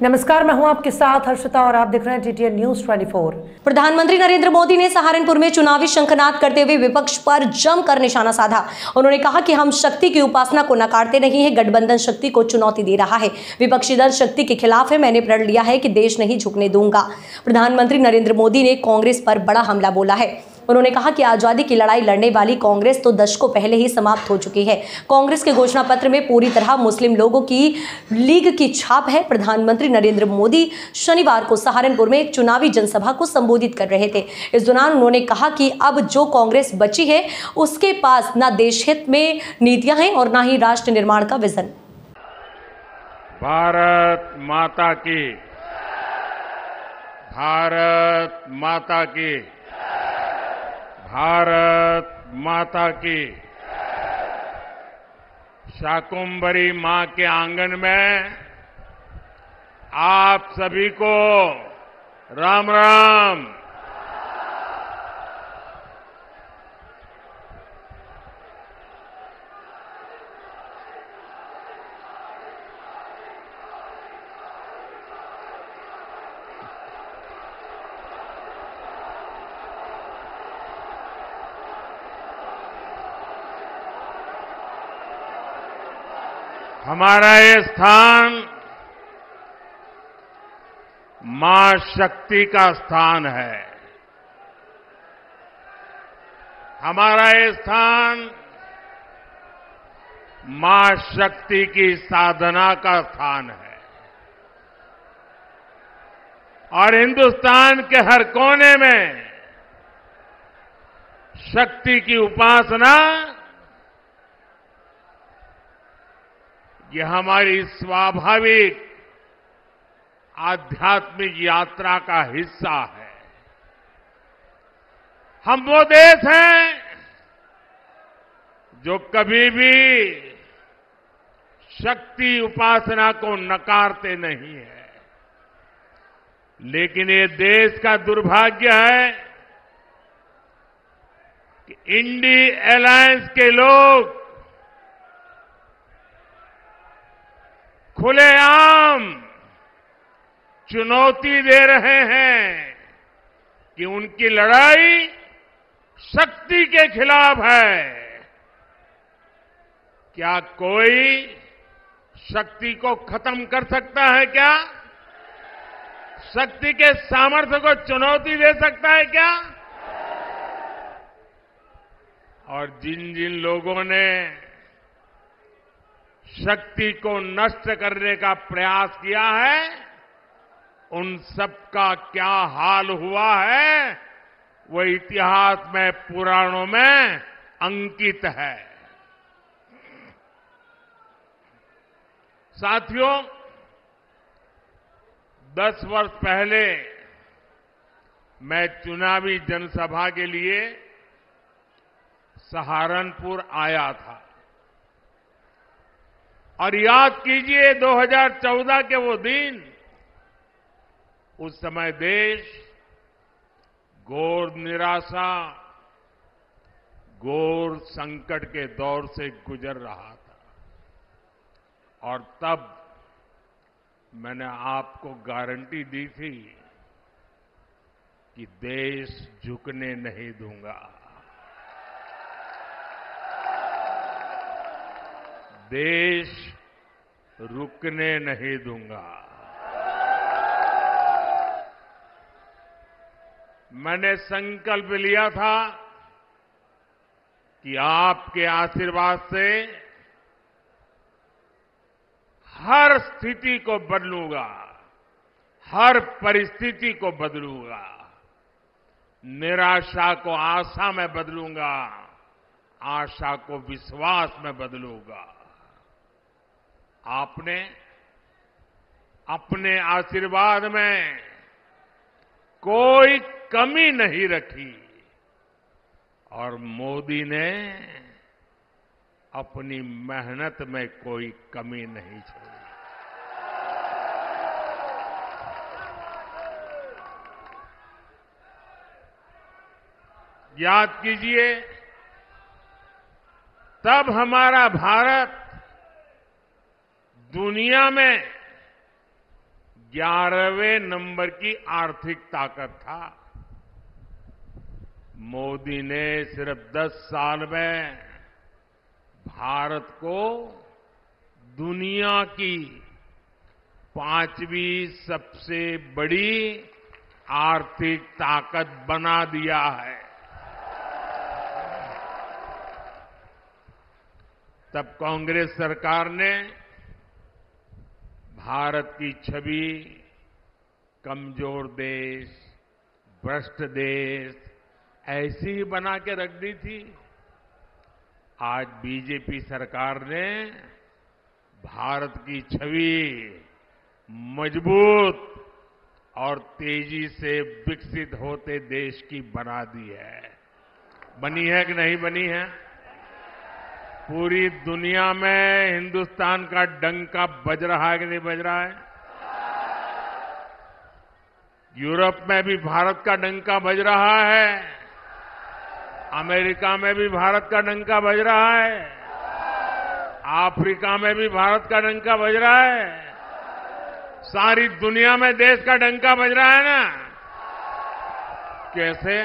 नमस्कार, मैं हूं आपके साथ हर्षिता और आप देख रहे हैं टीटीएन न्यूज 24। प्रधानमंत्री नरेंद्र मोदी ने सहारनपुर में चुनावी शंखनाद करते हुए विपक्ष पर जमकर निशाना साधा। उन्होंने कहा कि हम शक्ति की उपासना को नकारते नहीं है, गठबंधन शक्ति को चुनौती दे रहा है। विपक्षी दल शक्ति के खिलाफ है। मैंने प्रण लिया है कि देश नहीं झुकने दूंगा। प्रधानमंत्री नरेंद्र मोदी ने कांग्रेस पर बड़ा हमला बोला है। उन्होंने कहा कि आजादी की लड़ाई लड़ने वाली कांग्रेस तो दशकों पहले ही समाप्त हो चुकी है। कांग्रेस के घोषणा पत्र में पूरी तरह मुस्लिम लोगों की लीग की छाप है। प्रधानमंत्री नरेंद्र मोदी शनिवार को सहारनपुर में एक चुनावी जनसभा को संबोधित कर रहे थे। इस दौरान उन्होंने कहा कि अब जो कांग्रेस बची है उसके पास न देश हित में नीतियां हैं और न ही राष्ट्र निर्माण का विजन। भारत माता की, भारत माता की, भारत माता की। शाकुंभरी मां के आंगन में आप सभी को राम राम। हमारा ये स्थान मां शक्ति का स्थान है। हमारा ये स्थान मां शक्ति की साधना का स्थान है और हिंदुस्तान के हर कोने में शक्ति की उपासना ये हमारी स्वाभाविक आध्यात्मिक यात्रा का हिस्सा है। हम वो देश हैं जो कभी भी शक्ति उपासना को नकारते नहीं है, लेकिन ये देश का दुर्भाग्य है कि इंडी अलायंस के लोग खुलेआम चुनौती दे रहे हैं कि उनकी लड़ाई शक्ति के खिलाफ है। क्या कोई शक्ति को खत्म कर सकता है? क्या शक्ति के सामर्थ्य को चुनौती दे सकता है? क्या? और जिन जिन लोगों ने शक्ति को नष्ट करने का प्रयास किया है, उन सबका क्या हाल हुआ है वो इतिहास में, पुराणों में अंकित है। साथियों, 10 वर्ष पहले मैं चुनावी जनसभा के लिए सहारनपुर आया था और याद कीजिए 2014 के वो दिन, उस समय देश घोर निराशा, घोर संकट के दौर से गुजर रहा था और तब मैंने आपको गारंटी दी थी कि देश झुकने नहीं दूंगा, देश रुकने नहीं दूंगा। मैंने संकल्प लिया था कि आपके आशीर्वाद से हर स्थिति को बदलूंगा, हर परिस्थिति को बदलूंगा, निराशा को आशा में बदलूंगा, आशा को विश्वास में बदलूंगा। आपने अपने आशीर्वाद में कोई कमी नहीं रखी और मोदी ने अपनी मेहनत में कोई कमी नहीं छोड़ी। याद कीजिए, तब हमारा भारत दुनिया में 11वें नंबर की आर्थिक ताकत था। मोदी ने सिर्फ 10 साल में भारत को दुनिया की 5वीं सबसे बड़ी आर्थिक ताकत बना दिया है। तब कांग्रेस सरकार ने भारत की छवि कमजोर देश, भ्रष्ट देश ऐसी ही बना के रख दी थी। आज बीजेपी सरकार ने भारत की छवि मजबूत और तेजी से विकसित होते देश की बना दी है। बनी है कि नहीं बनी है? पूरी दुनिया में हिंदुस्तान का डंका बज रहा है कि नहीं बज रहा है? यूरोप में भी भारत का डंका बज रहा है, अमेरिका में भी भारत का डंका बज रहा है, अफ्रीका में भी भारत का डंका बज रहा है, सारी दुनिया में देश का डंका बज रहा है ना। कैसे?